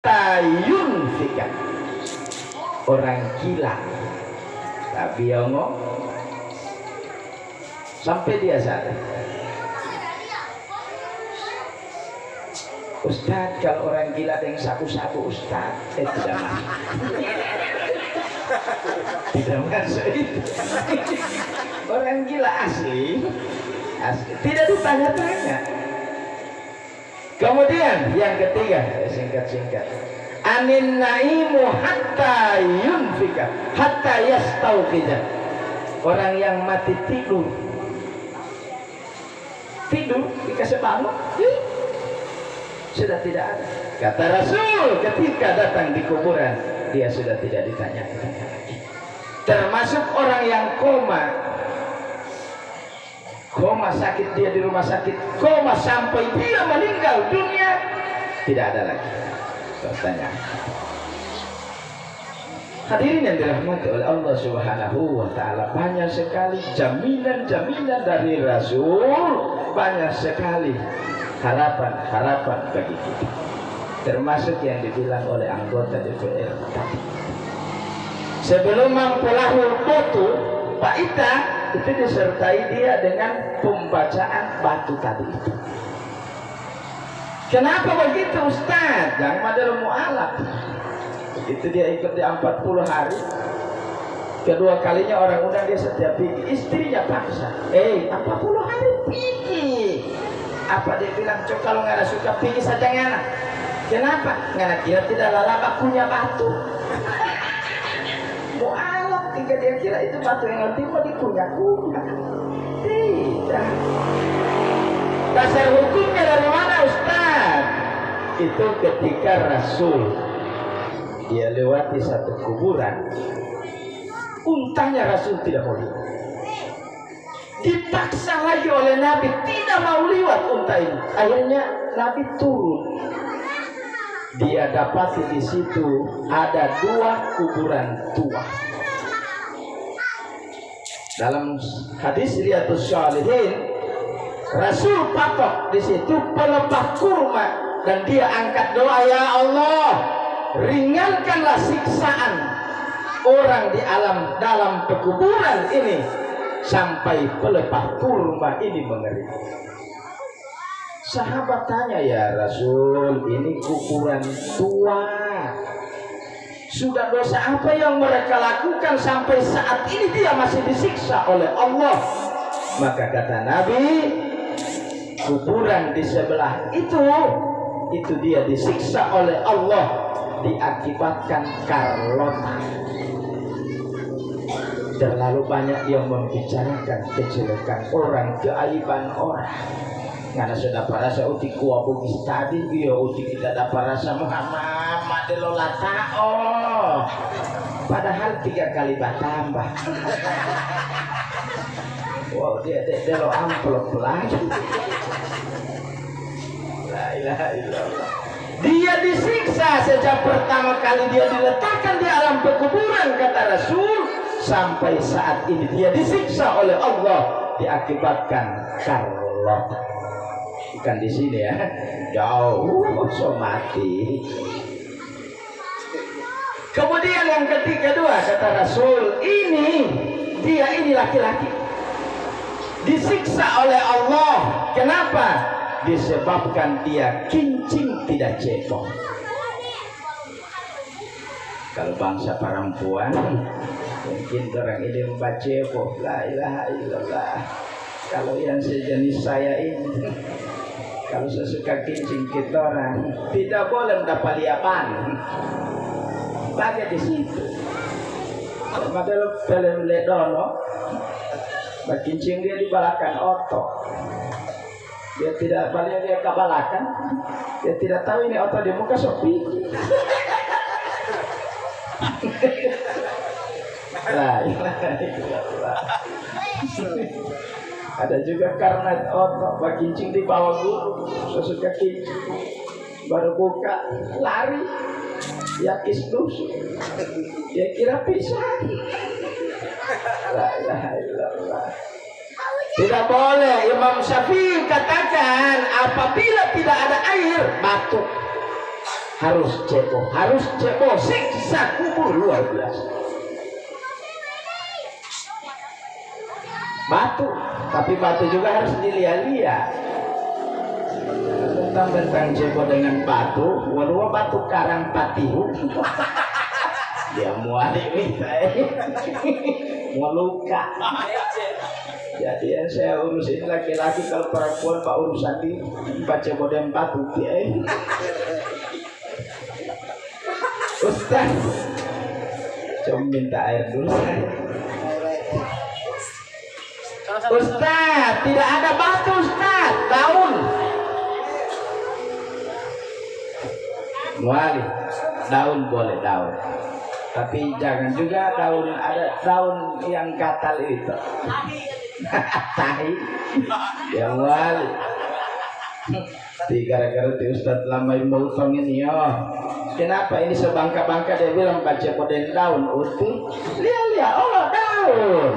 tayunfikan. Orang gila tapi ngomong sampai dia sadar. Ustaz, kalau orang gila ada yang sabu-sabu Ustaz, tidak masuk. Tidak masuk itu. Orang gila asli tidak ditanya-tanya. Kemudian yang ketiga, singkat-singkat, anin naimu hatta yunfika hatta yastauqidha. Orang yang mati tidur dikasih bangun sudah tidak ada. Kata Rasul, ketika datang di kuburan dia sudah tidak ditanya-tanya lagi. Termasuk orang yang koma sakit, dia di rumah sakit koma sampai dia meninggal dunia, tidak ada lagi pertanyaan. Hadirin yang dirahmati oleh Allah Subhanahu wa taala, banyak sekali jaminan-jaminan dari Rasul, banyak sekali harapan-harapan bagi kita. Termasuk yang dibilang oleh anggota DPR tadi. Sebelum mempelahul batu, Pak Ita itu disertai dia dengan pembacaan batu tadi itu. Kenapa begitu Ustaz? Yang madal mu'alaf. Begitu dia ikut di 40 hari, kedua kalinya orang undang dia setiap pergi, istrinya paksa. 40 hari pergi. Apa dia bilang? Coba kalau nggak ada suka pergi saja ngana. Kenapa? Ngana kira tidak lalaba punya batu. Mu'alaf tinggal dia kira itu batu yang nanti mau dikunyah-kunyah. Tidak. Dasar hukumnya dari mana Ustaz? Itu ketika Rasul dia lewati satu kuburan, untanya Rasul tidak mau lihat. Dipaksa lagi oleh Nabi, tidak mau lihat unta ini. Akhirnya Nabi turun. Dia dapati di situ ada 2 kuburan tua. Dalam hadis Riyadhus Shalihin, Rasul patok di situ pelepah kurma dan dia angkat doa, ya Allah, ringankanlah siksaan orang di dalam pekuburan ini sampai pelepah kurma ini mengering. Sahabat tanya, ya Rasul, ini kuburan tua, sudah dosa apa yang mereka lakukan sampai saat ini dia masih disiksa oleh Allah? Maka kata Nabi, kuburan di sebelah itu dia disiksa oleh Allah diakibatkan karlota. Terlalu banyak yang membicarakan kejelekan orang, keaiban orang. Karena sudah parasa uti kuah bugis tadi, dia uti tidak ada parasa Muhammad madelola tao. Padahal 3 kali bertambah. Wow, dia lo amplop lagi. La ilaha illallah. Dia disiksa sejak pertama kali dia diletakkan di alam pekuburan, kata Rasul, sampai saat ini dia disiksa oleh Allah diakibatkan karlota. Bukan di sini ya, jauh so mati. Kemudian yang kedua kata Rasul, dia ini laki-laki disiksa oleh Allah. Kenapa? Disebabkan dia kincing tidak cebong. Kalau bangsa perempuan mungkin orang ini membaca cebong, la ilaha illallah. Kalau yang sejenis saya ini, kalau sesuka kincing kita orang tidak boleh mendapat liapan. Bagai di situ. Padahal film ledono, kincing dia dibalakan otot. Dia tidak paling dia kabalakan. Dia tidak tahu ini otot di muka sopi. Ada juga karena otot kincing di bawah guru, sesuka kincing baru buka lari, yakis tusuk, dia kira pisah. La ilaha illallah. Tidak boleh. Imam Syafi'i katakan apabila tidak ada air batuk, harus cebol, siksa kubur luar biasa. Batu, tapi batu juga harus dilihat-lihat. Tentang cebol dengan batu, walau batu karang patiu, dia muali mau luka. Jadi yang saya urusin laki-laki, kalau perempuan pak urusan di baca modern batu dia. Ustaz, coba minta air dulu. Ustaz, tidak ada batu Ustaz, daun. Muali, daun boleh daun. Tapi jangan juga daun, ada daun yang gatal itu. Tahi. Ya wali. Gara-gara di Ustaz lama multong ini ya. Kenapa ini sebangka-bangka dia bilang baca koden daun utuh. Lihat, oh daun.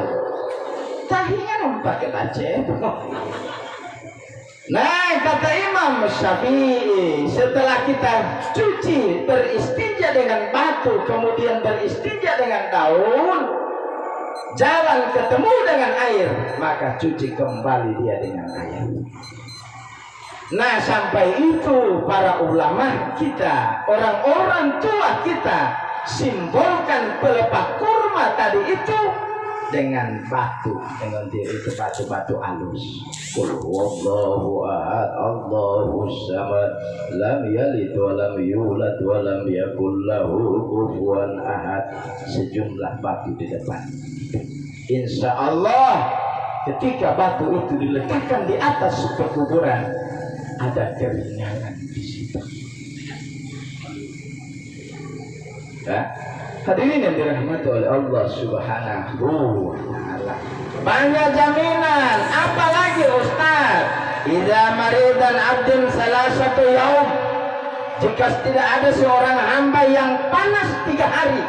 Tahinya nampak baca. Nah, kata Imam Syafi'i, setelah kita cuci, beristinja dengan batu, kemudian beristinja dengan daun, jalan ketemu dengan air, maka cuci kembali dia dengan air. Nah, sampai itu para ulama kita, orang-orang tua kita, simbolkan pelepah kurma tadi itu dengan batu, dengan dia itu batu-batu halus. Qul huwallahu ahad, Allahus samad, lam yalid wa lam yulad wa lam yakul lahu kufuwan ahad. Sejumlah batu di depan. Insya Allah ketika batu itu diletakkan di atas pekuburan, ada keringanan di situ. Ya. Hadirin yang dirahmati oleh Allah Subhanahu wa ta'ala, banyak jaminan. Apalagi Ustaz, idza maridan abdin salasatu yaum, jika tidak ada seorang hamba yang panas 3 hari,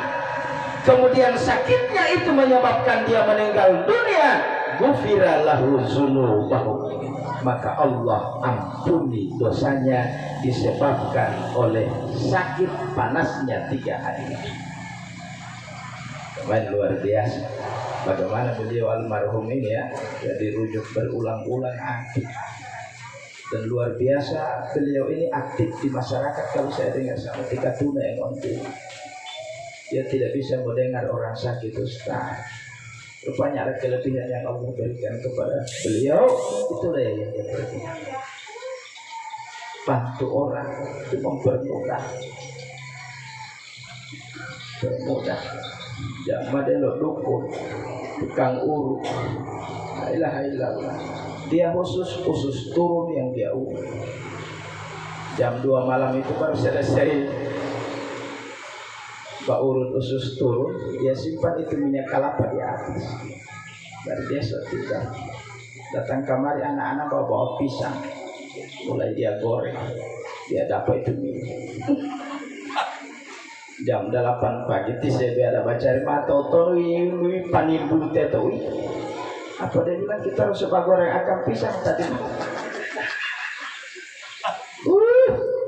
kemudian sakitnya itu menyebabkan dia meninggal dunia, ghufira lahu dzunubahu, maka Allah ampuni dosanya disebabkan oleh sakit panasnya 3 hari. Luar biasa bagaimana beliau almarhum ini ya, jadi rujuk berulang-ulang aktif, dan luar biasa beliau ini aktif di masyarakat. Kalau saya dengar sama Tika Tuna yang onti, dia tidak bisa mendengar orang sakit Ustaz. Rupanya ada kelebihan yang Allah berikan kepada beliau, itulah yang dia berikan. Bantu orang itu mempermudah, jangan delok dukun, tukang urut, la ilaha illallah. Dia khusus turun yang dia urut. Jam 2 malam itu baru selesai Pak urut khusus turun, dia simpan itu minyak kelapa di atas. Dari dia sudah datang kamari, anak-anak bawa pisang, mulai dia goreng, dia dapat itu minyak. Jam 8 pagi saya ada baca mata tori panibu tetoi. Apa dia bilang kita harus goreng akan pisang tadi.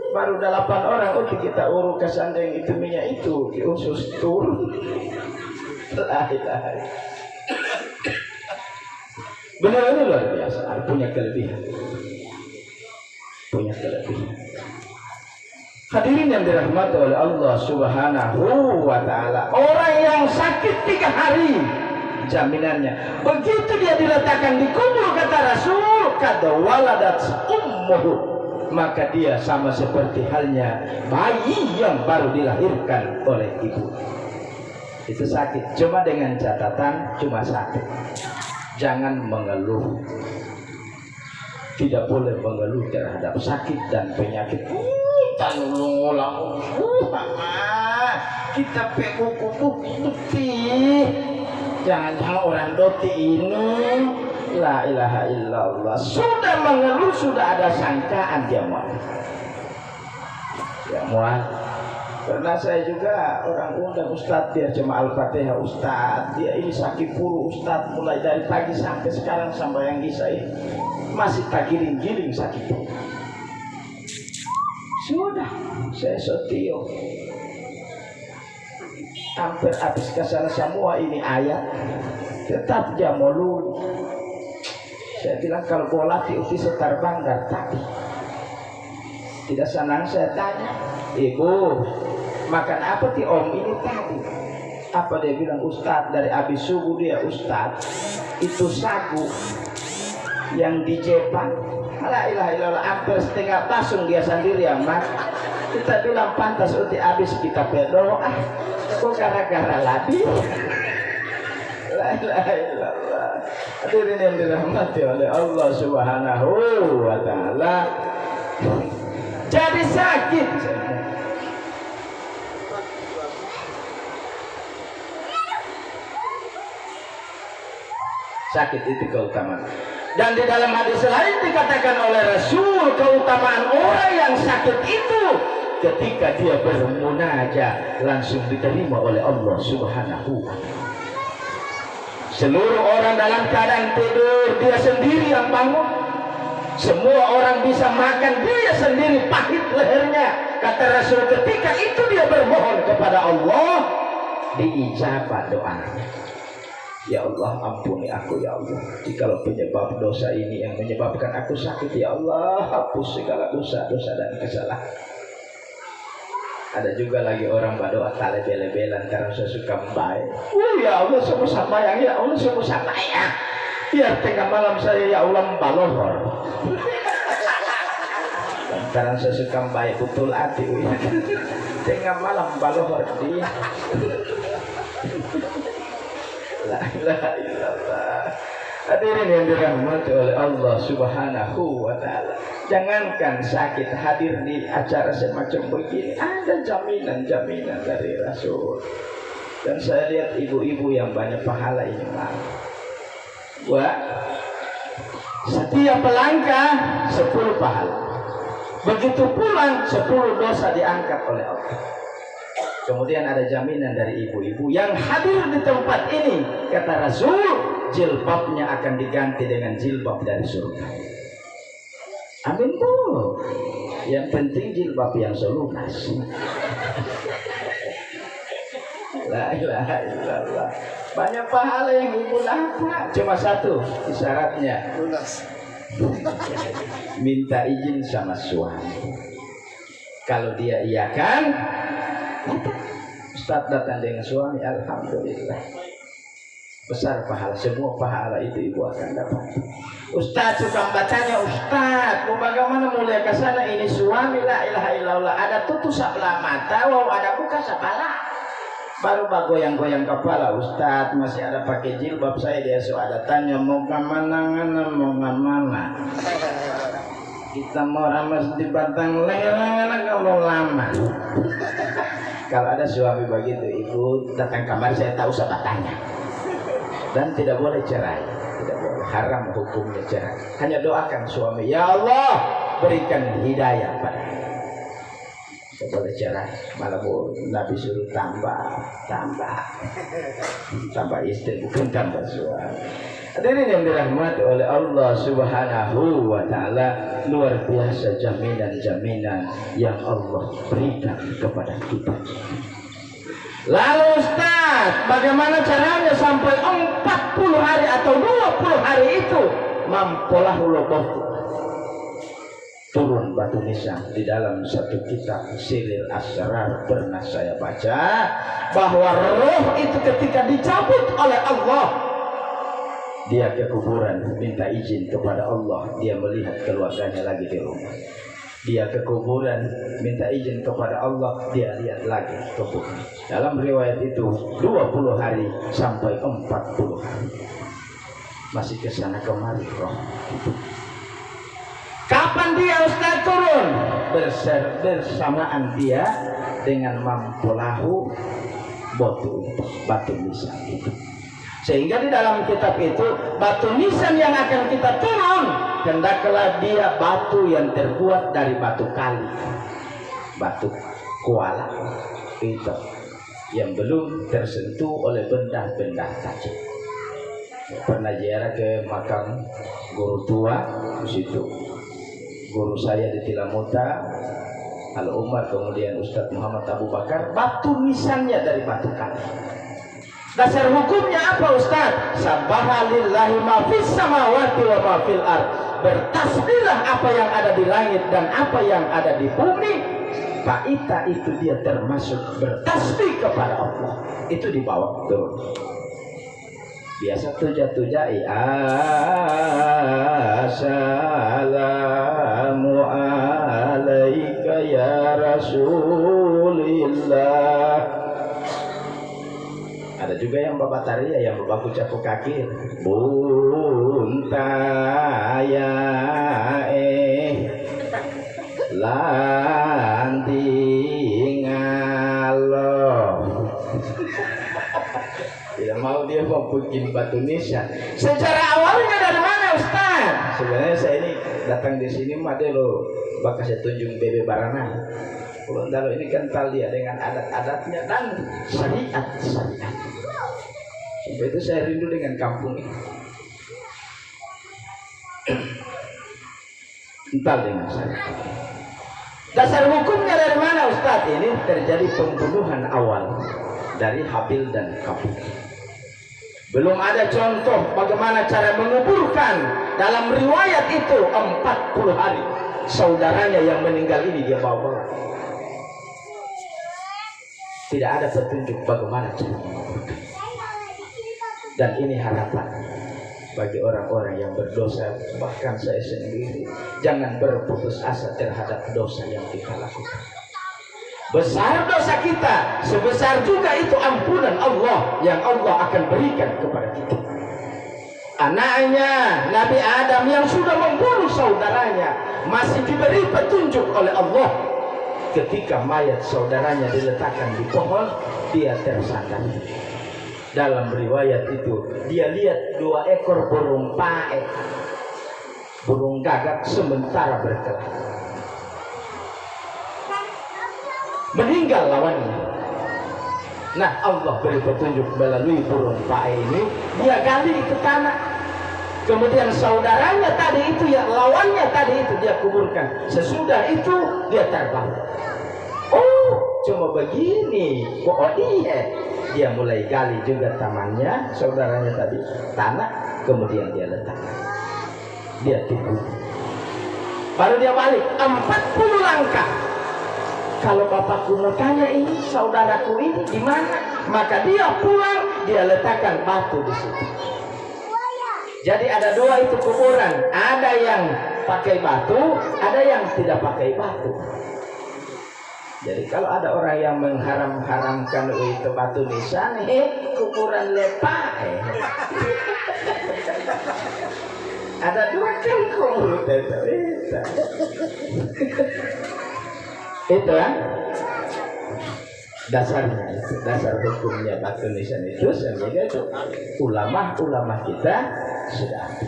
Baru 8 orang kita urut ke sandeng itu minyak itu diusus turun. Benar ini luar biasa, punya kelebihan. Hadirin yang dirahmati oleh Allah Subhanahu wa ta'ala, orang yang sakit 3 hari jaminannya, begitu dia diletakkan di kubur kata Rasul, kata waladat ummuhu, maka dia sama seperti halnya bayi yang baru dilahirkan oleh ibu. Itu sakit, cuma dengan catatan cuma sakit, jangan mengeluh. Tidak boleh mengeluh terhadap sakit dan penyakit. Kita buku-buku jangan orang doti ini, la ilaha illallah. Sudah mengeluh, sudah ada sangkaan dia mau. Ya mual. Karena saya juga orang undang Ustadz, dia cuma Al-Fatihah Ustadz, dia ini sakit flu Ustadz, mulai dari pagi sampai sekarang sampai yang kisah ini masih tak giling-giling sakit. Sudah, saya sotio. Hampir habis ke sana semua ini ayat. Tetap dia mau lulu. Saya bilang kalau bola diuti setar banggar tadi. Tidak senang saya tanya, ibu makan apa ti om ini tadi? Apa dia bilang? Ustadz, dari habis subuh dia Ustadz itu sagu yang di Jepang. La ilaha illallah, hampir setengah pasung dia sendiri yang makan. Kita bilang pantas uti habis kita berdoa. Kok gara-gara labi? La ilaha illallah. Hadirin yang dirahmati oleh Allah Subhanahu wa taala. Jadi sakit. Sakit itu keutamaan. Dan di dalam hadis lain dikatakan oleh Rasul, keutamaan orang yang sakit itu ketika dia bermunajat langsung diterima oleh Allah Subhanahu wa taala. Seluruh orang dalam keadaan tidur, dia sendiri yang bangun. Semua orang bisa makan, dia sendiri pahit lehernya. Kata Rasul, ketika itu dia bermohon kepada Allah, diijabah doanya. Ya Allah, ampuni aku ya Allah. Jikalau penyebab dosa ini yang menyebabkan aku sakit, ya Allah, hapus segala dosa-dosa dan kesalahan. Ada juga lagi orang berdoa tale bele-belan karena saya suka baik. Ya Allah, semua sampai ya Allah, semua sampai ya. Biar tengah malam saya ya Allah membalohor. Dan karena saya suka baik betul hati. Tengah malam balohor dia. La ilaha illallah. Hadirin yang dirahmati oleh Allah Subhanahu wa taala. Jangankan sakit hadir di acara semacam begini, ada jaminan-jaminan dari Rasul. Dan saya lihat ibu-ibu yang banyak pahala ini, wah, setiap langkah 10 pahala. Begitu pulang 10 dosa diangkat oleh Allah. Kemudian ada jaminan dari ibu-ibu yang hadir di tempat ini. Kata Rasul, jilbabnya akan diganti dengan jilbab dari surga. Amin tuh. Yang penting jilbab yang selunas. La ilaha illallah. Banyak pahala yang ibu dapat. Cuma satu syaratnya, minta izin sama suami. Kalau dia iyakan, Ustaz datang dengan suami, alhamdulillah. Besar pahala, semua pahala itu ibu akan dapat. Ustaz suka bacanya, Ustaz, mau bagaimana mulai ke sana ini suami, la ilaha illallah, ada tutup sebelah mata, wow, ada buka sebelah. Baru goyang-goyang kepala, Ustaz masih ada pakai jilbab saya, dia ada tanya mau kemana, mau kemana. Kita mau ramas di batang lelang kalau lama. Kalau ada suami begitu, ibu datang kamar saya tahu sebatannya. Dan tidak boleh cerai, tidak boleh, haram hukumnya cerai. Hanya doakan suami, ya Allah berikan hidayah pada. Tidak boleh cerai, malah Nabi suruh tambah istri, bukan tambah suami. Hadirin yang dirahmati oleh Allah Subhanahu wa taala, luar biasa jaminan-jaminan yang Allah berikan kepada kita. Lalu Ustaz, bagaimana caranya sampai 40 hari atau 20 hari itu mampulah loboh turun batu nisan. Di dalam satu kitab Siril Asrar pernah saya baca bahwa roh itu ketika dicabut oleh Allah, dia ke kuburan minta izin kepada Allah, dia melihat keluarganya lagi di rumah. Dia ke kuburan minta izin kepada Allah, dia lihat lagi kuburan. Dalam riwayat itu 20 hari sampai 40 hari masih kesana kemari roh. Kapan dia Ustaz turun? Bersamaan dia dengan mampulahu batu nisan itu. Sehingga di dalam kitab itu batu nisan yang akan kita turun, hendaklah dia batu yang terbuat dari batu kali, batu kuala itu yang belum tersentuh oleh benda-benda tajam. Pernah ziarah ke makam guru tua di situ. Guru saya di Tilamuta Al Umar, kemudian Ustadz Muhammad Abu Bakar, batu nisannya dari batu kali. Dasar hukumnya apa Ustadz? Sabbaha lillahi ma fis samawati wa ma fil ard. Bertasbihlah apa yang ada di langit dan apa yang ada di bumi. Faita itu dia termasuk bertasbih kepada Allah. Itu dibawa turun. Biasa tuja-tujai assalamu alaika ya Rasulillah. Ada juga yang bapak taria, yang bapak kucapu kaki buntaya lantingalo. Tidak mau, dia mau bikin batu nisan. Secara awalnya dari mana Ustaz? Sebenarnya saya ini datang di sini mah deh lo bakal saya tunjuk bebe barana. Kalau ini kan talia dengan adat-adatnya dan syariat. Sampai itu saya rindu dengan kampung ini. Entar dengan saya. Dasar hukumnya dari mana Ustaz? Ini terjadi pembunuhan awal dari Habil dan Qabil. Belum ada contoh bagaimana cara menguburkan. Dalam riwayat itu 40 hari saudaranya yang meninggal ini dia bawa. Tidak ada petunjuk bagaimana cara menguburkan. Dan ini harapan bagi orang-orang yang berdosa, bahkan saya sendiri, jangan berputus asa terhadap dosa yang kita lakukan. Besar dosa kita, sebesar juga itu ampunan Allah yang Allah akan berikan kepada kita. Anaknya Nabi Adam yang sudah membunuh saudaranya masih diberi petunjuk oleh Allah. Ketika mayat saudaranya diletakkan di pohon, dia tersandar. Dalam riwayat itu dia lihat 2 ekor burung paek, burung gagak sementara berkelahi. Meninggal lawannya. Nah, Allah beri petunjuk melalui burung paek ini, dia gali ke tanah. Kemudian saudaranya tadi itu, ya lawannya tadi itu dia kuburkan. Sesudah itu dia terbang. Oh, cuma begini. Oh iya. Dia mulai gali juga tamannya, saudaranya tadi, tanah, kemudian dia letakkan. Dia tidur. Baru dia balik 40 langkah. Kalau bapakku mau tanya ini saudaraku ini di mana, maka dia pulang, dia letakkan batu di situ. Jadi ada 2 itu kuburan, ada yang pakai batu, ada yang tidak pakai batu. Jadi kalau ada orang yang mengharam-haramkan itu batu nisan, kuburan lepa. Ada 2 kan kubur itu kan dasarnya, itu dasar hukumnya batu nisan itu. Sehingga itu ulama-ulama kita sudah.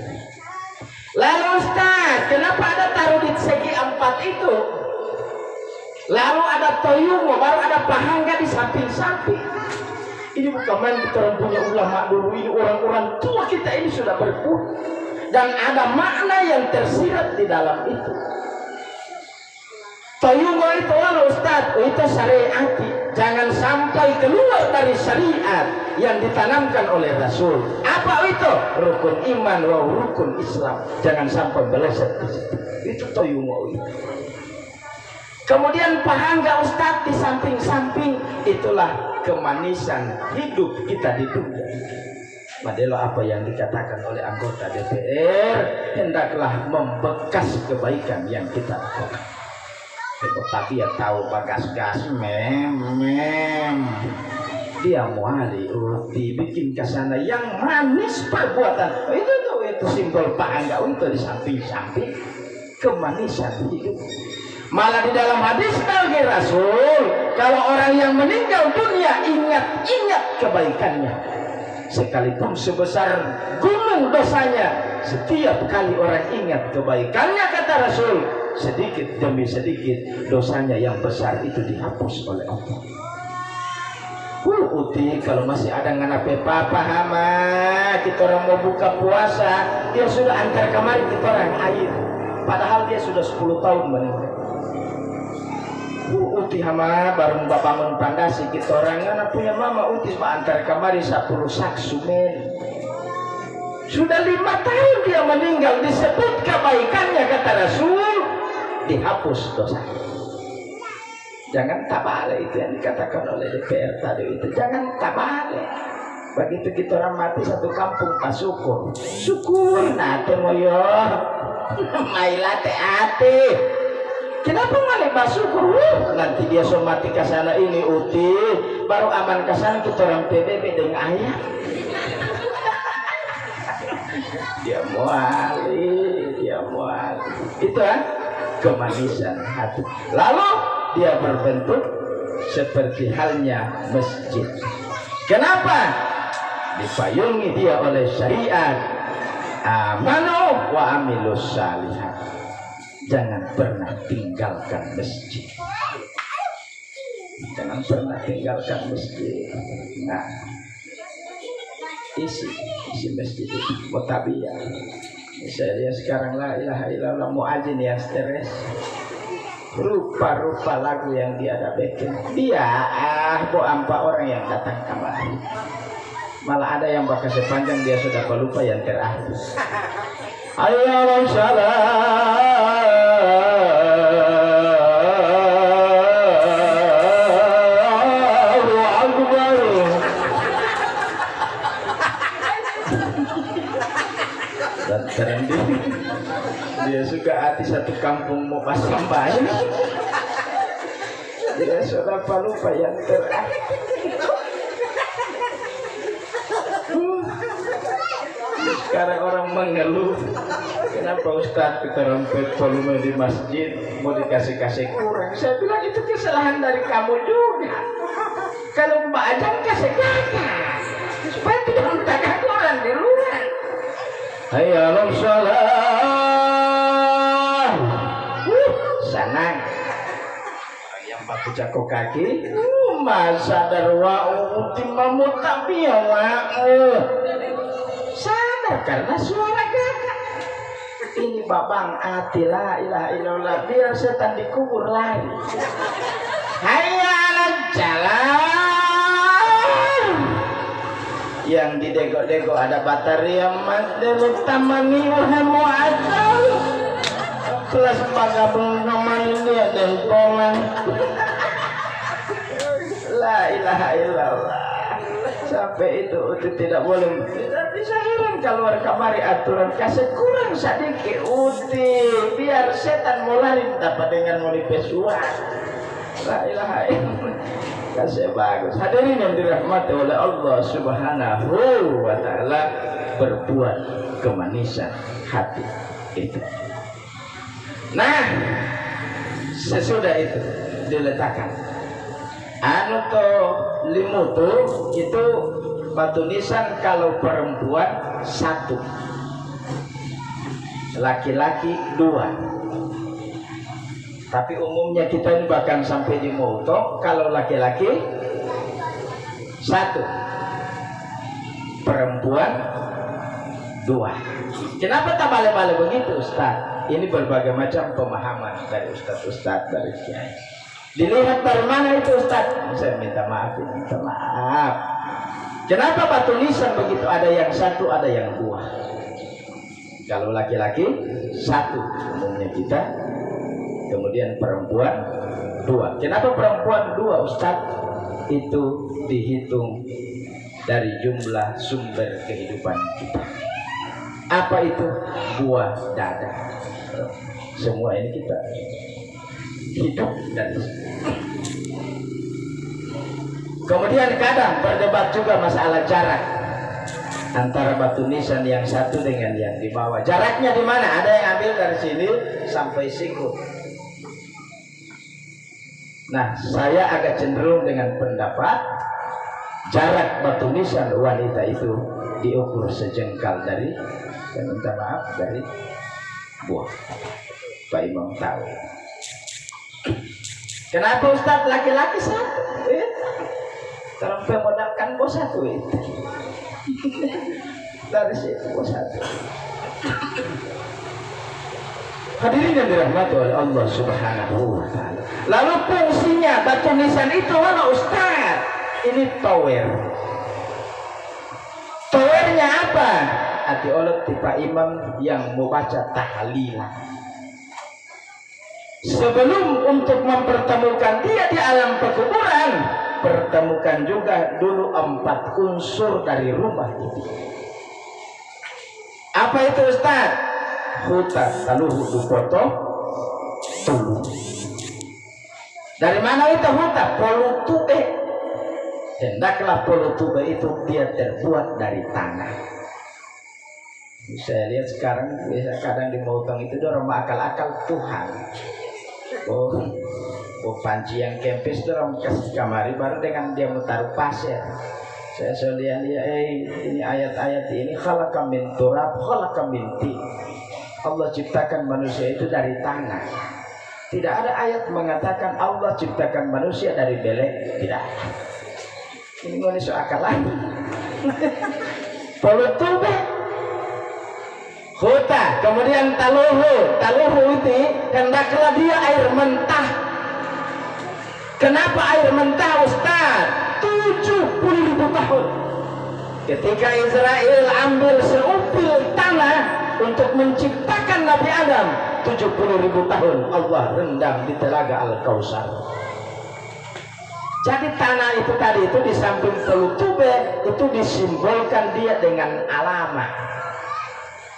Lalu Ustaz, kenapa ada taruh di segi 4 itu? Lalu ada toyungo, baru ada pahangga di samping-samping. Ini bukan main, kita punya ulama dulu, ini orang-orang tua kita ini sudah berpulang. Dan ada makna yang tersirat di dalam itu. Toyungo itu Ustaz, itu syariati. Jangan sampai keluar dari syariat yang ditanamkan oleh Rasul. Apa itu? Rukun iman wa rukun Islam. Jangan sampai meleset di situ. Itu toyungo itu. Kemudian pahangga Ustaz di samping-samping, itulah kemanisan hidup kita di dunia. Padahal apa yang dikatakan oleh anggota DPR, hendaklah membekas kebaikan yang kita lakukan. Tapi ya tahu bagas-gas, dia muali uti bikin kesana yang manis perbuatan. Itu simbol pahangga itu di samping-samping kemanisan hidup. Malah di dalam hadis dari Rasul, kalau orang yang meninggal dunia, ingat-ingat kebaikannya. Sekalipun sebesar gunung dosanya, setiap kali orang ingat kebaikannya, kata Rasul, sedikit demi sedikit dosanya yang besar itu dihapus oleh Allah. Uti kalau masih ada nganape papa hama, kita orang mau buka puasa, dia sudah antar kemari kita orang air. Padahal dia sudah 10 tahun meninggal. uti hama baru bangun pandasi kita orang anak punya mama uti antar kamari 10 saksumen. Sudah 5 tahun dia meninggal, disebut kebaikannya kata Rasul, dihapus dosa. Jangan tabale, itu yang dikatakan oleh DPR tadi itu, jangan tabale. Begitu kita orang mati satu kampung pas syukur nate moyo mailate ate. Kenapa malah bersyukur? Nanti dia so mati ke sana ini uti, baru aman ke sana kita orang PBB dengan ayah. Dia muali. Itu kan kemanisan hati. Lalu dia berbentuk seperti halnya masjid. Kenapa? Dipayungi dia oleh syariat. Amanu wa amilus salihat. Jangan pernah tinggalkan masjid. Jangan pernah tinggalkan masjid. Nah, isi masjid itu mutabiyah. Saya lihat sekarang la ilaha illallah muadzin yang stres. Rupa-rupa lagu yang dia ada bikin. Dia ampa orang yang datang kemari. Malah ada yang bakal sepanjang dia sudah lupa yang terakhir. Ayo salam. Dan dia suka hati satu kampung mau pasang bayi. Dia sudah lupa yang terakhir. Sekarang orang mengeluh, kenapa Ustadz kita rompet volume di masjid mau dikasih kurang? Saya bilang itu kesalahan dari kamu juga. Kalau Mbak Ajang kasih kakak supaya tidak mendadak kurang di luar. Hayya salat. Senang. Yang pakai jago kaki, masa darwa utimamu tabiyawa. Sadar karena suara kakak. Ini babang ati la ilaha illallah, biar setan dikubur lagi. Hayya jalan. Yang di dego-dego ada bataria madel tamani wahmu asal kelas pagabung namanya dia dan koman. La ilaha illallah. Sampai itu tidak boleh. Tidak bisa heran keluar kamari aturan kasih kurang sedikit uti biar setan mulai dapat dengan mulipesua. La ilaha illallah. Kasih bagus. Hadirin yang dirahmati oleh Allah Subhanahu wa taala, berbuat kemanisan hati itu. Nah, sesudah itu diletakkan anu to limutu itu batu nisan kalau perempuan 1, laki-laki 2. Tapi umumnya kita ini bahkan sampai di moto kalau laki-laki 1, perempuan 2. Kenapa tak balik-balik begitu Ustaz? Ini berbagai macam pemahaman dari Ustaz dari Kiai. Dilihat dari mana itu Ustaz? Saya minta maaf. Kenapa batu nisan begitu? Ada yang 1, ada yang 2. Kalau laki-laki 1 umumnya kita. Kemudian perempuan 2. Kenapa perempuan 2 Ustaz? Itu dihitung dari jumlah sumber kehidupan kita. Apa itu? Buah dada. Semua ini kita hidup dari situ. Kemudian kadang berdebat juga masalah jarak antara batu nisan yang 1 dengan yang di bawah. Jaraknya di mana? Ada yang ambil dari sini sampai siku. Nah, saya agak cenderung dengan pendapat jarak batu nisan wanita itu diukur sejengkal dari, saya minta maaf, dari buah. Pak Imam tahu. Kenapa Ustaz laki-laki 1? Kalau pemodalkan bos 1 itu. Dari situ bos 1. Hadirin yang dirahmati oleh Allah Subhanahu wa taala. Lalu fungsinya batu nisan itu mana Ustaz? Ini tower. Towernya apa? Ati oleh tipe imam yang membaca tahlilan. Sebelum untuk mempertemukan dia di alam pekuburan, pertemukan juga dulu 4 unsur dari rumah itu. Apa itu Ustaz? Huta taluhu dupoto tulu. Dari mana itu huta? Polutube. Hendaklah polutube itu dia terbuat dari tanah. Saya lihat sekarang biasa kadang di Mautang itu orang akal-akal Tuhan. Oh panci yang kempis itu orang kasih kamari baru dengan dia menaruh pasir. Saya lihat ini ayat-ayat ini khalaqa min turab khalaqa min tin. Allah ciptakan manusia itu dari tanah. Tidak ada ayat mengatakan Allah ciptakan manusia dari belek. Tidak. Ini ngoni so akal lagi. Polutube, huta, kemudian taluhu. Taluhu itu hendaklah dia air mentah. Kenapa air mentah Ustaz? 70.000 tahun. Ketika Israel ambil seupil tanah untuk menciptakan Nabi Adam, 70.000 tahun Allah rendam di telaga Al-Kausar. Jadi tanah itu tadi itu di samping Polutube itu disimbolkan dia dengan alamat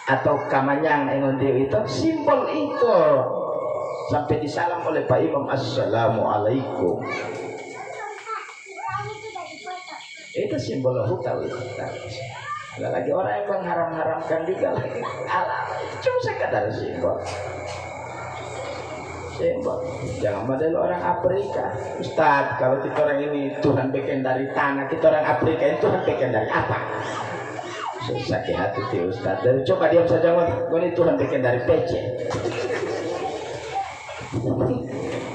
atau kamanyang engondio itu simbol itu sampai disalam oleh Pak Imam Assalamualaikum. Itu simbol hutan. Ada lagi orang yang mengharam-haramkan juga lagi alamat itu cuma sekadar simbol. Jangan model orang Afrika. Ustaz, kalau kita orang ini Tuhan bikin dari tanah, kita orang Afrika itu Tuhan bikin dari apa? Sakit hati tuh Ustaz. Dan coba diam saja, ini Tuhan bikin dari PC.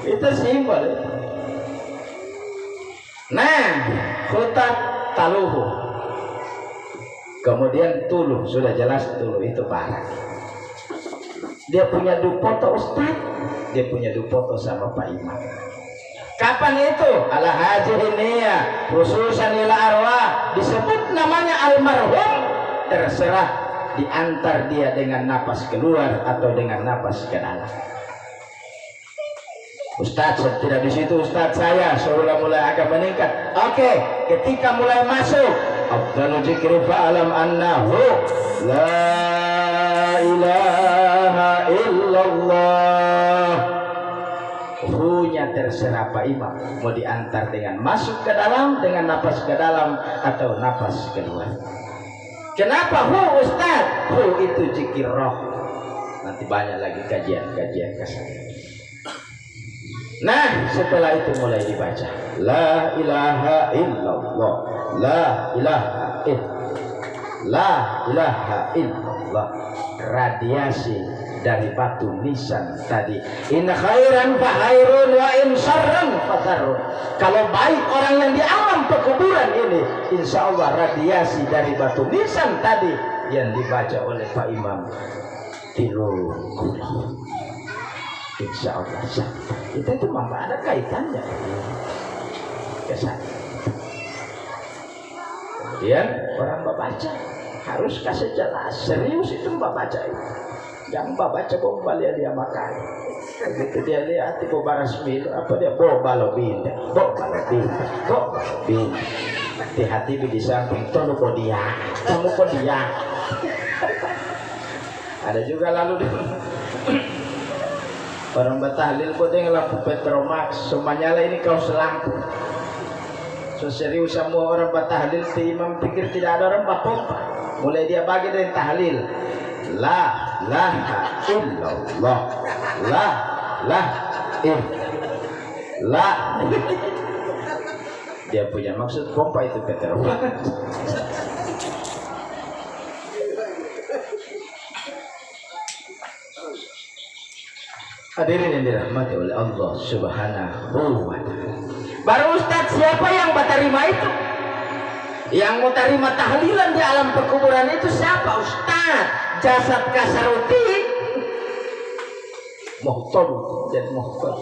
Itu simbol. Nah, hutat taluhu. Kemudian tuluh, sudah jelas tuluh itu barang. Dia punya dupoto Ustaz. Dia punya dupoto sama Pak Imam. Kapan itu? Ala haji ini ya, khususan ila arwah, disebut namanya almarhum, terserah diantar dia dengan napas keluar atau dengan napas ke dalam. Ustaz, tidak di situ Ustaz saya sudah mulai agak meningkat. Oke, ketika mulai masuk, afdalu dzikri fa'alam annahu la ilaha illallah. Hunya terserah Pak Imam mau diantar dengan masuk ke dalam, dengan napas ke dalam atau napas keluar. Kenapa hu Ustaz? Hu itu zikir roh. Nanti banyak lagi kajian-kajian kesana. Nah, setelah itu mulai dibaca la ilaha illallah, la ilaha illallah, la ilaha illallah. Radiasi dari batu nisan tadi, in khairan fa khairun wa in syarran fa syarrun. Kalau baik orang yang di alam pekuburan ini, insya Allah radiasi dari batu nisan tadi yang dibaca oleh Pak Imam tilu insya Allah itu memang ada kaitannya ke sana. Kemudian orang membaca harus kasih jelas, serius itu membaca itu. Jangan membaca kembali dia makan. Begitu dia lihat itu baras mil apa dia balobin. Hati-hati di samping tonu kodia. Ada juga lalu orang batahlil kok dengan lampu Petromax semuanya lah ini kau selampu. So serius semua orang batahlil si imam pikir tidak ada orang bapompa. Mulai dia bagi dari tahlil la ilaha illallah, la illallah. Dia punya maksud pompa itu Petromax. Hadirin yang dirahmati oleh Allah Subhanahu wa ta'ala. Baru Ustaz, siapa yang terima itu? Yang mau terima tahlilan di alam perkuburan itu siapa Ustaz? Jasad Kasaruti. muhtad, jadi muhtad.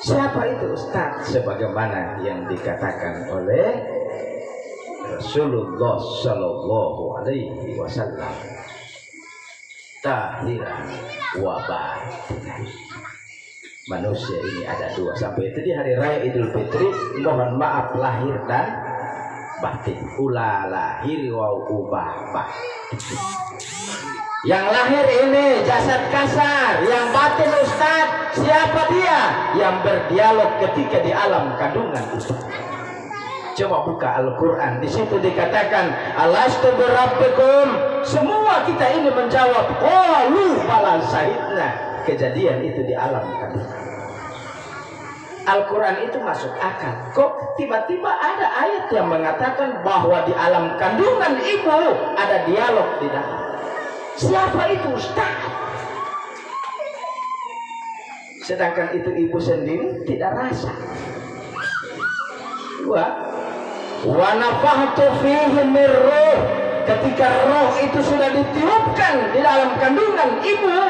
Siapa itu Ustaz? Sebagaimana yang dikatakan oleh Rasulullah Sallallahu Alaihi Wasallam, tahiran wa batinan. Manusia ini ada dua. Sampai itu di hari raya Idul Fitri mohon maaf lahir dan batin. Ulah lahir wa ubah batin. Yang lahir ini jasad kasar, yang batin Ustaz, siapa dia? Yang berdialog ketika di alam kandungan itu. Coba buka Al-Quran, di situ dikatakan alastu birabbikum. Semua kita ini menjawab qalu bala syahidna. Kejadian itu di alam kandungan. Al-Quran itu masuk akal. Kok tiba-tiba ada ayat yang mengatakan bahwa di alam kandungan ibu ada dialog di dalam. Siapa itu Ustaz? Sedangkan itu ibu sendiri tidak rasa. Dua, wa nafahtu fihi min ruh. Ketika roh itu sudah ditiupkan di dalam kandungan ibu,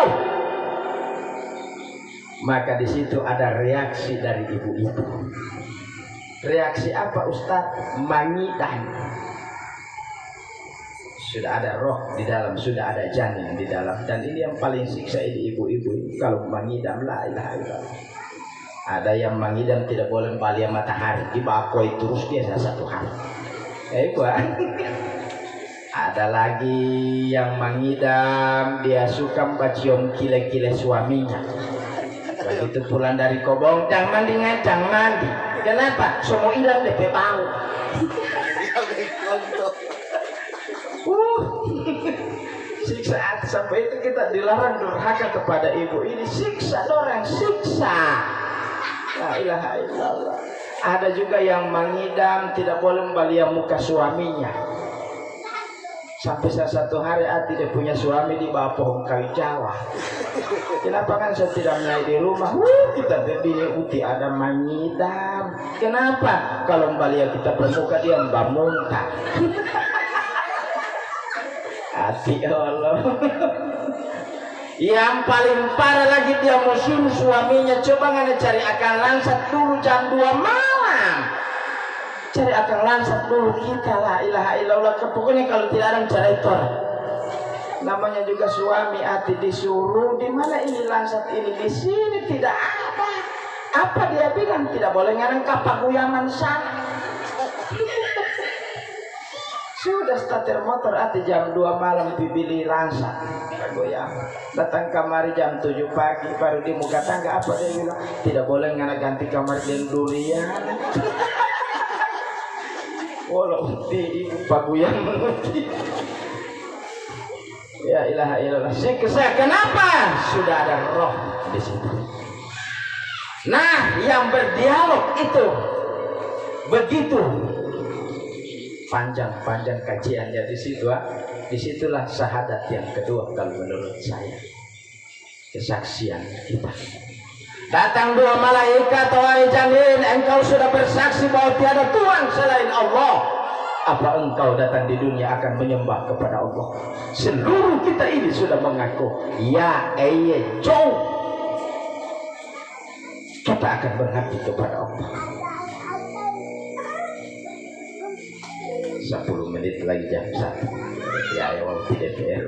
maka di situ ada reaksi dari ibu itu. Reaksi apa Ustaz? Mangidan. Sudah ada roh di dalam, sudah ada janin di dalam, dan ini yang paling siksa ini ibu-ibu. Kalau mengidam, la ilaha illallah. Ada yang mengidam tidak boleh balia matahari, dibakoi terus dia satu hari. Ada lagi yang mengidam, dia suka bacium kile-kile suaminya. Begitu pulang dari kobong, jangan mandi ngacang mandi. Kenapa? Semua idam lebih bau. Siksa sampai itu kita dilarang durhaka kepada ibu ini. Siksa orang, siksa. La ilaha illallah. Ada juga yang mengidam tidak boleh membaliak muka suaminya. Sampai satu hari dia punya suami di bawah pohon kayu Jawa. Kenapa kan saya tidak mulai di rumah? Kita berdiri uti ada mengidam. Kenapa? Kalau membaliak kita bermuka dia mbak muntah. Hati Allah. Yang paling parah lagi dia musuh suaminya. Coba nggak cari akal lansat dulu jam 2 malam. Cari akal lansat dulu kita, la ilaha illallah. Pokoknya kalau tidak ada cara itu. Namanya juga suami hati disuruh. Di mana ini lansat ini? Di sini tidak ada. Apa dia bilang? Tidak boleh ngarang kapaguyangan sana. Sudah starter motor jam 2 malam bibili lansat goyang. Datang kamari jam 7 pagi baru di muka tangga apa dia bilang? Tidak boleh ngana ganti kamar dengan durian. Walau di paguyang mengerti. Ya ilaha illallah. Siksa kenapa? Sudah ada roh di situ. Nah, yang berdialog itu begitu panjang kajiannya di situ. Disitulah syahadat yang kedua kalau menurut saya, kesaksian kita. Datang 2 malaikat, wahai janin, engkau sudah bersaksi bahwa tiada Tuhan selain Allah. Apa engkau datang di dunia akan menyembah kepada Allah? Seluruh kita ini sudah mengaku ya jauh. Kita akan berbakti kepada Allah. 10 menit lagi jam 1. Ya waktu DPR.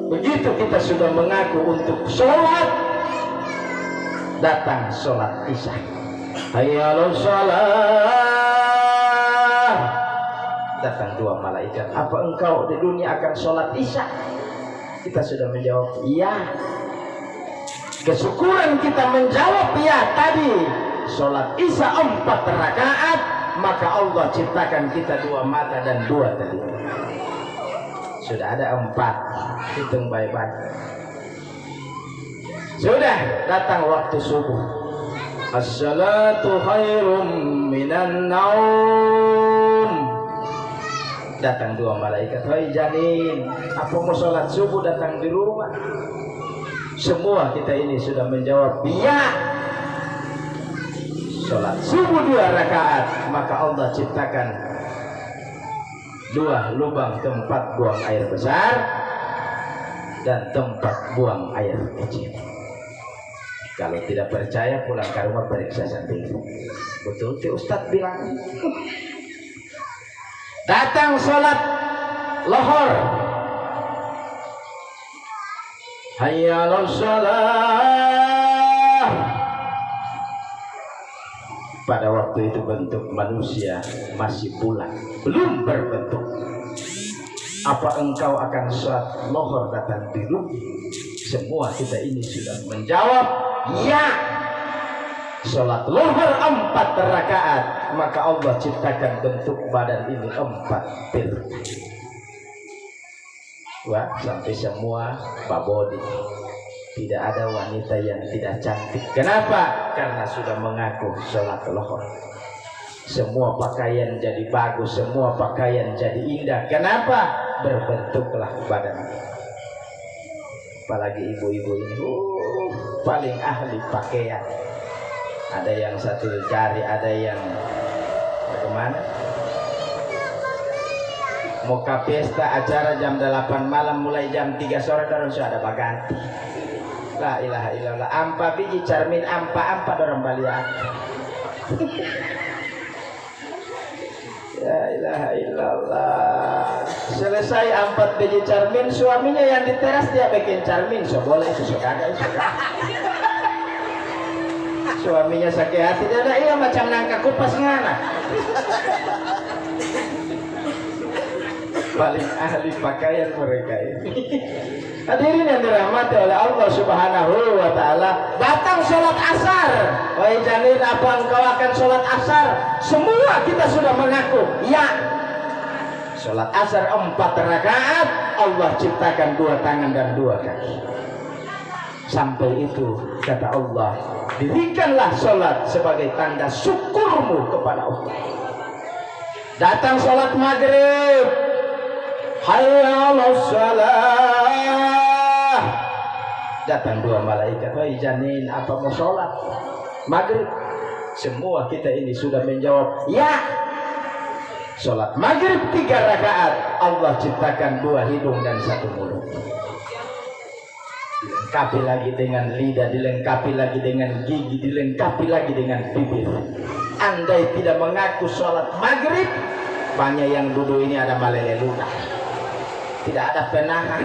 Begitu kita sudah mengaku untuk sholat, datang sholat isya. Hayya 'alas shalah. Datang 2 malaikat. Apa engkau di dunia akan sholat isya? Kita sudah menjawab iya. Kesyukuran kita menjawab ya tadi. Sholat isya 4 rakaat, maka Allah ciptakan kita 2 mata dan 2 telinga. Sudah ada 4, hitung baik-baik. Sudah datang waktu subuh. As-salatu khairum minan naum. Datang 2 malaikat. Hai janin, apa mau sholat subuh datang di rumah? Semua kita ini sudah menjawab iya. Sholat subuh 2 rakaat, maka Allah ciptakan 2 lubang tempat buang air besar, dan tempat buang air kecil. Kalau tidak percaya pulang ke rumah periksa sendiri. Betul ti Ustadz bilang. Datang sholat lohor, hayya 'alas shalah. Pada waktu itu bentuk manusia masih bulat, belum berbentuk. Apa engkau akan sholat lohor datang di rumah? Semua kita ini sudah menjawab ya. Sholat lohor 4 rakaat, maka Allah ciptakan bentuk badan ini 4 tir. Wah, sampai semua babodi. Tidak ada wanita yang tidak cantik. Kenapa? Karena sudah mengaku sholat lohor. Semua pakaian jadi bagus, semua pakaian jadi indah. Kenapa? Berbentuklah badan. Apalagi ibu-ibu ini, paling ahli pakaian. Ada yang satu jari, ada yang bagaimana? Mau ke pesta acara jam 8 malam, mulai jam 3 sore dorong sudah ada baganti. La ilaha illallah. Ampa biji cermin, ampa dorong balian. La ilaha illallah. Selesai 4 biji cermin, suaminya yang di teras dia bikin cermin. So boleh itu ada. Suaminya sakit hati, dia ada iya macam nangka kupas ngana. Paling ahli pakaian mereka ini. Hadirin yang dirahmati oleh Allah Subhanahu wa Ta'ala, datang sholat asar. Wahai janin, apa engkau akan sholat asar? Semua kita sudah mengaku ya. Sholat asar 4 rakaat, Allah ciptakan 2 tangan dan 2 kaki. Sampai itu kata Allah, dirikanlah sholat sebagai tanda syukurmu kepada Allah. Datang sholat maghrib, hayya 'alas shalah. Datang 2 malaikat, wahai janin, apa mau sholat maghrib? Semua kita ini sudah menjawab ya. Sholat maghrib 3 rakaat, Allah ciptakan 2 hidung dan 1 mulut. Dilengkapi lagi dengan lidah, dilengkapi lagi dengan gigi, dilengkapi lagi dengan bibir. Andai tidak mengaku sholat maghrib, banyak yang duduk ini ada malele lunak, tidak ada penahan.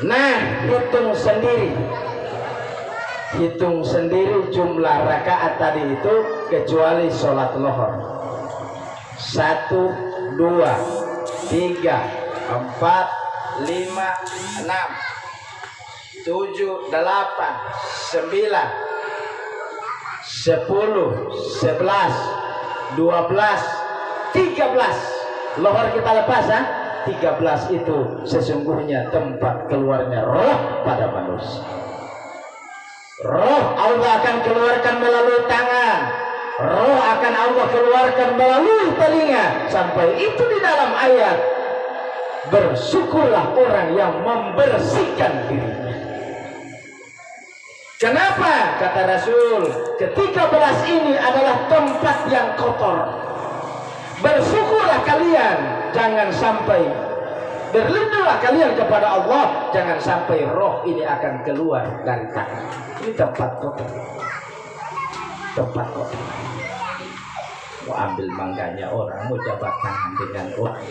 Nah, hitung sendiri jumlah rakaat tadi itu kecuali sholat lohor. 1, 2, 3, 4, 5, 6, 7, 8, 9, 10, 11, 12, 13. Lohor kita lepas ya. 13 itu sesungguhnya tempat keluarnya roh pada manusia. Roh Allah akan keluarkan melalui tangan, roh akan Allah keluarkan melalui telinga. Sampai itu di dalam ayat, bersyukurlah orang yang membersihkan dirinya. Kenapa? Kata Rasul, ke-13 ini adalah tempat yang kotor. Bersyukurlah kalian, jangan sampai, berlindunglah kalian kepada Allah, jangan sampai roh ini akan keluar dari tangan. Ini tempat kotor, tempat kotor. Mau ambil mangganya orang, mau jabat tangan dengan orang.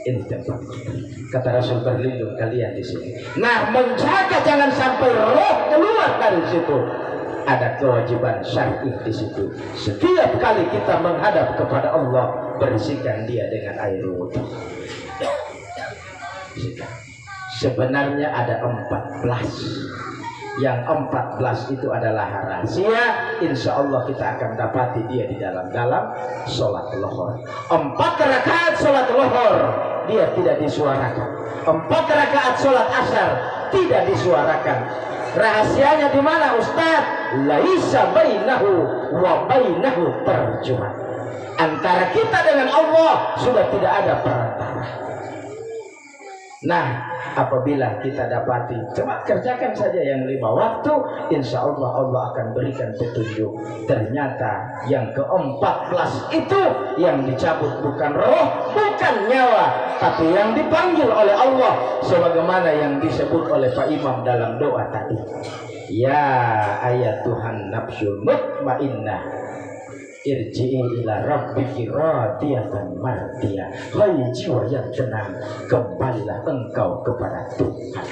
Ini tempat kotor. Kata Rasul, berlindung kalian di sini. Nah, menjaga jangan sampai roh keluar dari situ. Ada kewajiban syar'i di situ. Setiap kali kita menghadap kepada Allah, bersihkan dia dengan air wudhu. Sebenarnya ada 14. Yang 14 itu adalah rahasia. Insya Allah kita akan dapati dia di dalam sholat lohor. 4 rakaat sholat lohor dia tidak disuarakan. 4 rakaat sholat asar tidak disuarakan. Rahasianya di mana, Ustaz? Laisa bainahu wa bainahu tarjuman. Antara kita dengan Allah sudah tidak ada perantara. Nah, apabila kita dapati, cuma kerjakan saja yang 5 waktu, insya Allah Allah akan berikan petunjuk. Ternyata yang ke-14 itu yang dicabut bukan roh, bukan nyawa, tapi yang dipanggil oleh Allah, sebagaimana yang disebut oleh Pak Imam dalam doa tadi. Ya ayat Tuhan nafsul mutmainnah, irji'i ila rabbiki radiyatan mardiyah. Hai jiwa yang tenang, kembalilah engkau kepada Tuhan.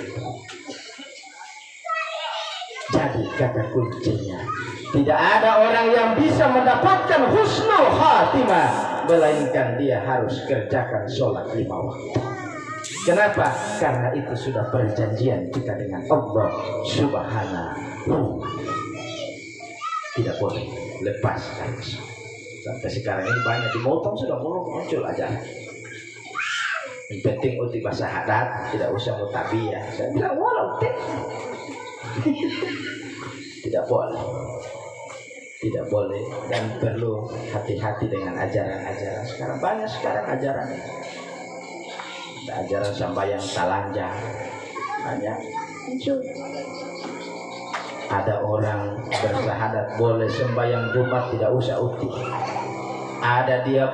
Jadi kata kuncinya, tidak ada orang yang bisa mendapatkan husnul khatimah melainkan dia harus kerjakan sholat 5 waktu. Kenapa? Karena itu sudah perjanjian kita dengan Allah Subhanahu. Tidak boleh lepaskan. Sampai sekarang ini banyak di motong sudah muncul aja. Yang penting uti bahasa hadat, tidak usah mutabiyah. Saya bilang walau tidak boleh. Tidak boleh dan perlu hati-hati dengan ajaran-ajaran. Sekarang banyak ajaran. Ada ajaran sembahyang telanjang, banyak muncul. Ada orang bersyahadat boleh sembahyang Jumat tidak usah uti. Ada dia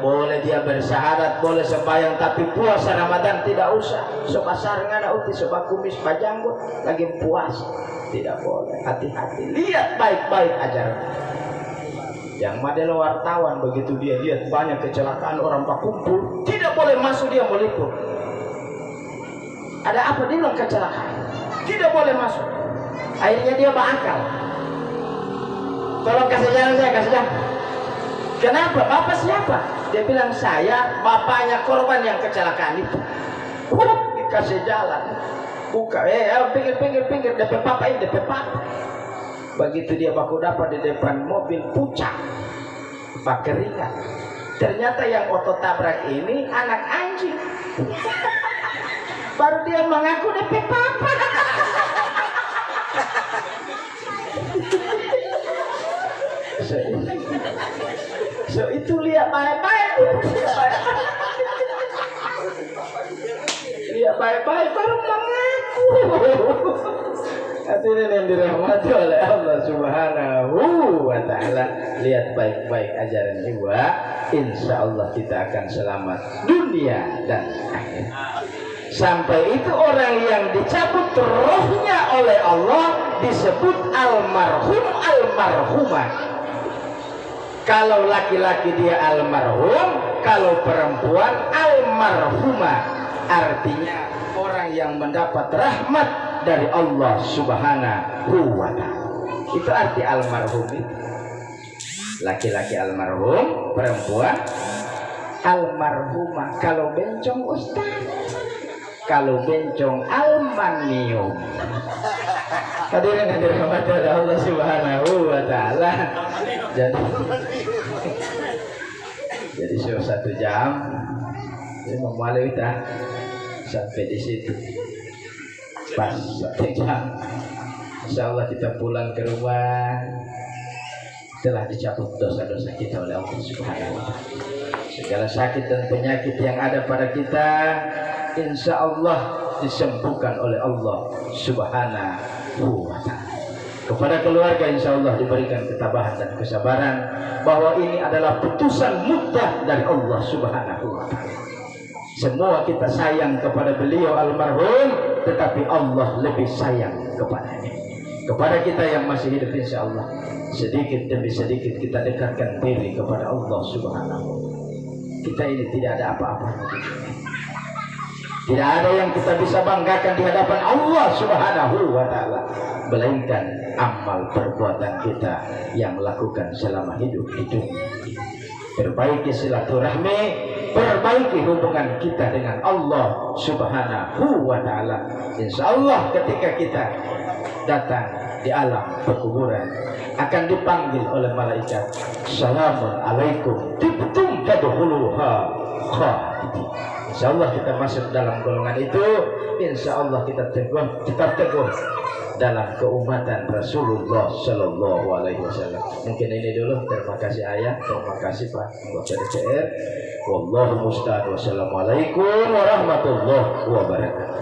bersyahadat boleh sembahyang tapi puasa Ramadan tidak usah. Sebasar ngana uti sebab kumis pajanggut lagi puasa. Tidak boleh. Hati-hati. Lihat baik-baik ajaran. Yang model wartawan begitu dia lihat banyak kecelakaan orang berkumpul, tidak boleh masuk dia meliput. Ada apa dia bilang kecelakaan? Tidak boleh masuk. Akhirnya dia berakal. Tolong kasih jalan saya, kasih jalan. Kenapa? Bapak siapa? Dia bilang saya bapaknya korban yang kecelakaan itu. Dikasih jalan. Buka, pinggir, DP papa ini, DP papa. Begitu dia baku dapat di depan mobil pucat, pakai ringan. Ternyata yang otot tabrak ini anak anjing. Baru dia mengaku DP papa. So itu lihat baik-baik. Lihat baik-baik baru mengaku. Hadirin yang dirahmati oleh Allah Subhanahu wa ta'ala, lihat baik-baik ajaran jiwa, insya Allah kita akan selamat dunia dan akhirat. Sampai itu orang yang dicabut rohnya oleh Allah disebut almarhum, almarhumah. Kalau laki-laki dia almarhum, kalau perempuan almarhumah. Artinya orang yang mendapat rahmat dari Allah Subhanahu wa ta'ala. Itu arti almarhum itu. Laki-laki almarhum, perempuan almarhumah. Kalau bencong ustaz, kalau bencong almanium. Hadirin dirahmati Allah Subhanahu wa ta'ala. Jadi sudah 1 jam. Jadi memulai kita sampai di situ. Pas 1 jam. Insya Allah kita pulang ke rumah telah dicabut dosa-dosa kita oleh Allah Subhanahu wa ta'ala. Segala sakit dan penyakit yang ada pada kita insya Allah disembuhkan oleh Allah Subhanahu wa ta'ala. Kepada keluarga insya Allah diberikan ketabahan dan kesabaran bahwa ini adalah putusan mutlak dari Allah Subhanahu wa ta'ala. Semua kita sayang kepada beliau almarhum, tetapi Allah lebih sayang kepadanya. Kepada kita yang masih hidup insya Allah, sedikit demi sedikit kita dekatkan diri kepada Allah Subhanahu wa ta'ala. Kita ini tidak ada apa-apa. Tidak ada yang kita bisa banggakan di hadapan Allah Subhanahu wa ta'ala, melainkan amal perbuatan kita yang lakukan selama hidup di dunia. Perbaiki silaturahmi, perbaiki hubungan kita dengan Allah Subhanahu wa ta'ala. Insya Allah ketika kita datang di alam perkuburan akan dipanggil oleh malaikat, Assalamualaikum tibtum tadkhuluha khalidin. Insya Allah kita masuk dalam golongan itu. Insya Allah kita teguh dalam keumatan Rasulullah Sallallahu Alaihi Wasallam. Mungkin ini dulu. Terima kasih ayah, terima kasih Pak Anggota DPR. Wallahu musta'an. Wassalamualaikum warahmatullahi wabarakatuh.